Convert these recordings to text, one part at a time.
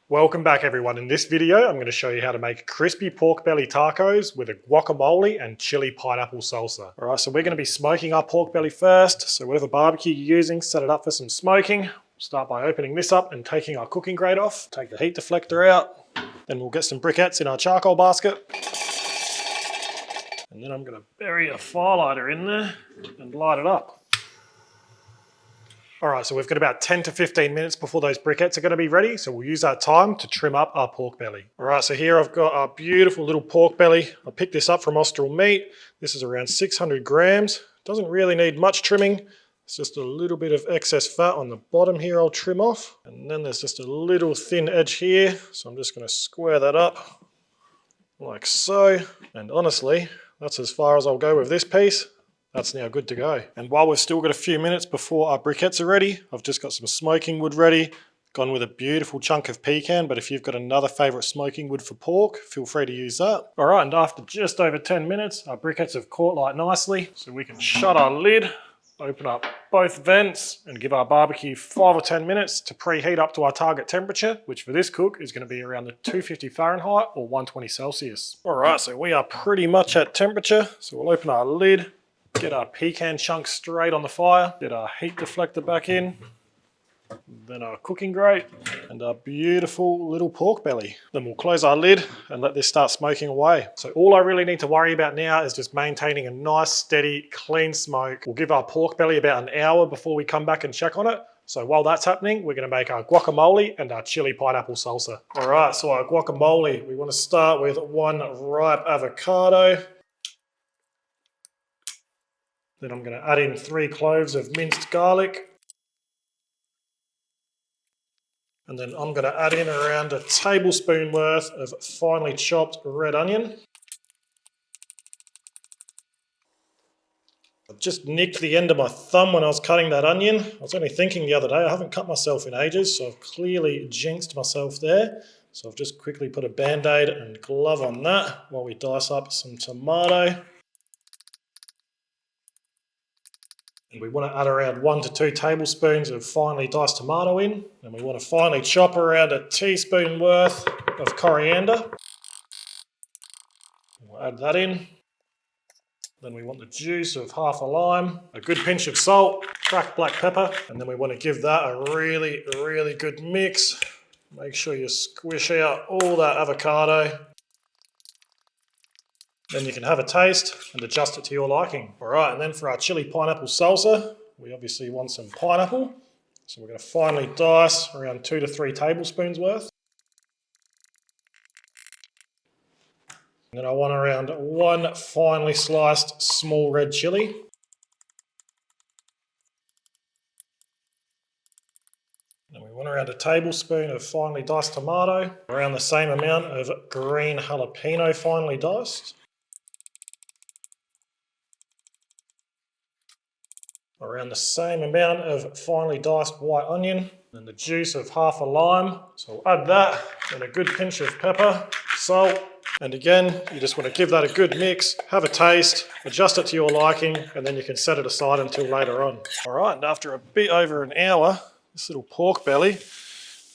Welcome back everyone. In this video, I'm going to show you how to make crispy pork belly tacos with a guacamole and chili pineapple salsa. All right, so we're going to be smoking our pork belly first. So whatever barbecue you're using, set it up for some smoking. We'll start by opening this up and taking our cooking grate off. Take the heat deflector out. Then we'll get some briquettes in our charcoal basket. And then I'm going to bury a fire lighter in there and light it up. All right, so we've got about 10 to 15 minutes before those briquettes are going to be ready, so we'll use that time to trim up our pork belly. All right, so here I've got our beautiful little pork belly. I picked this up from Austral Meat. This is around 600 grams. Doesn't really need much trimming. It's just a little bit of excess fat on the bottom here I'll trim off. And then there's just a little thin edge here, so I'm just going to square that up like so. And honestly, that's as far as I'll go with this piece. That's now good to go. And while we've still got a few minutes before our briquettes are ready, I've just got some smoking wood ready. Gone with a beautiful chunk of pecan, but if you've got another favourite smoking wood for pork, feel free to use that. All right, and after just over 10 minutes, our briquettes have caught light nicely, so we can shut our lid, open up both vents, and give our barbecue 5 or 10 minutes to preheat up to our target temperature, which for this cook is going to be around the 250 Fahrenheit or 120 Celsius. All right, so we are pretty much at temperature, so we'll open our lid, get our pecan chunks straight on the fire, get our heat deflector back in, then our cooking grate, and our beautiful little pork belly. Then we'll close our lid and let this start smoking away. So all I really need to worry about now is just maintaining a nice, steady, clean smoke. We'll give our pork belly about an hour before we come back and check on it. So while that's happening, we're going to make our guacamole and our chili pineapple salsa. All right, so our guacamole, we want to start with 1 ripe avocado. Then I'm going to add in 3 cloves of minced garlic. And then I'm going to add in around a tablespoon worth of finely chopped red onion. I've just nicked the end of my thumb when I was cutting that onion. I was only thinking the other day, I haven't cut myself in ages, so I've clearly jinxed myself there. So I've just quickly put a band-aid and glove on that while we dice up some tomato. And we want to add around 1 to 2 tablespoons of finely diced tomato in. And we want to finely chop around a teaspoon worth of coriander. We'll add that in. Then we want the juice of half a lime, a good pinch of salt, cracked black pepper, and then we want to give that a really, really good mix. Make sure you squish out all that avocado. Then you can have a taste and adjust it to your liking. All right, and then for our chili pineapple salsa, we obviously want some pineapple. So we're going to finely dice around 2 to 3 tablespoons worth. And then I want around 1 finely sliced small red chilli. And we want around a tablespoon of finely diced tomato, around the same amount of green jalapeno finely diced. Around the same amount of finely diced white onion, and the juice of half a lime. So we'll add that, and a good pinch of pepper, salt, and again, you just want to give that a good mix, have a taste, adjust it to your liking, and then you can set it aside until later on. All right, and after a bit over an hour, this little pork belly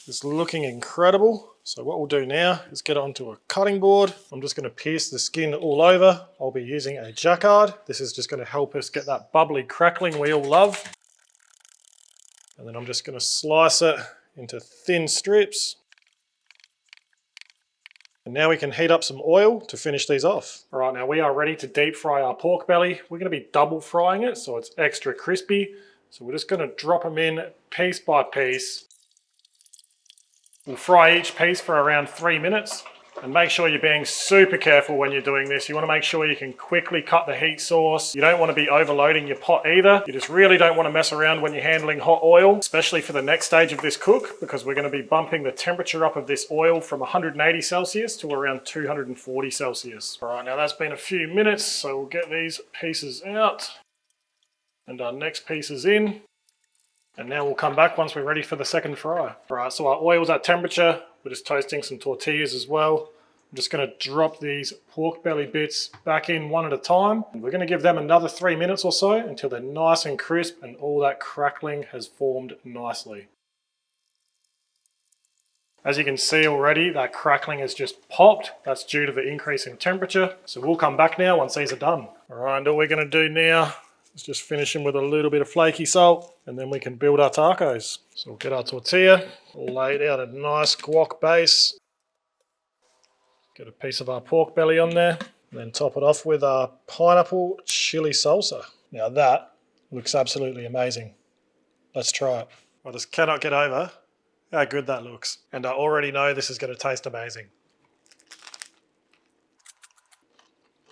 is looking incredible. So what we'll do now is get it onto a cutting board. I'm just going to pierce the skin all over. I'll be using a jacquard. This is just going to help us get that bubbly crackling we all love. And then I'm just going to slice it into thin strips. And now we can heat up some oil to finish these off. All right, now we are ready to deep fry our pork belly. We're going to be double frying it so it's extra crispy. So we're just going to drop them in piece by piece. We'll fry each piece for around 3 minutes, and make sure you're being super careful when you're doing this. You want to make sure you can quickly cut the heat source. You don't want to be overloading your pot either. You just really don't want to mess around when you're handling hot oil, especially for the next stage of this cook, because we're going to be bumping the temperature up of this oil from 180 Celsius to around 240 Celsius. All right, now that's been a few minutes, so we'll get these pieces out and our next piece is in. And now we'll come back once we're ready for the second fry. All right, so our oil's at temperature. We're just toasting some tortillas as well. I'm just going to drop these pork belly bits back in one at a time. And we're going to give them another 3 minutes or so until they're nice and crisp and all that crackling has formed nicely. As you can see already, that crackling has just popped. That's due to the increase in temperature. So we'll come back now once these are done. All right, and all we're gonna do now is just finish them with a little bit of flaky salt, and then we can build our tacos. So we'll get our tortilla, lay out a nice guac base, get a piece of our pork belly on there, and then top it off with our pineapple chili salsa. Now that looks absolutely amazing. Let's try it. I just cannot get over how good that looks. And I already know this is going to taste amazing.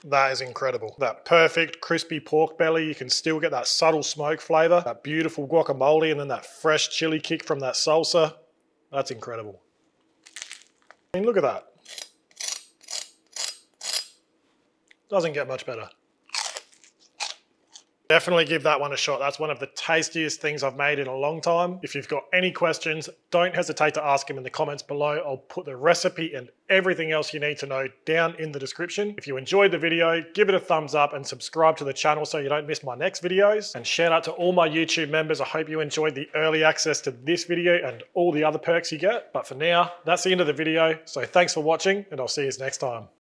That is incredible. That perfect crispy pork belly, you can still get that subtle smoke flavour, that beautiful guacamole, and then that fresh chili kick from that salsa. That's incredible. I mean, look at that. Doesn't get much better. Definitely give that one a shot. That's one of the tastiest things I've made in a long time. If you've got any questions, don't hesitate to ask them in the comments below. I'll put the recipe and everything else you need to know down in the description. If you enjoyed the video, give it a thumbs up and subscribe to the channel so you don't miss my next videos. And shout out to all my YouTube members. I hope you enjoyed the early access to this video and all the other perks you get. But for now, that's the end of the video. So thanks for watching, and I'll see you next time.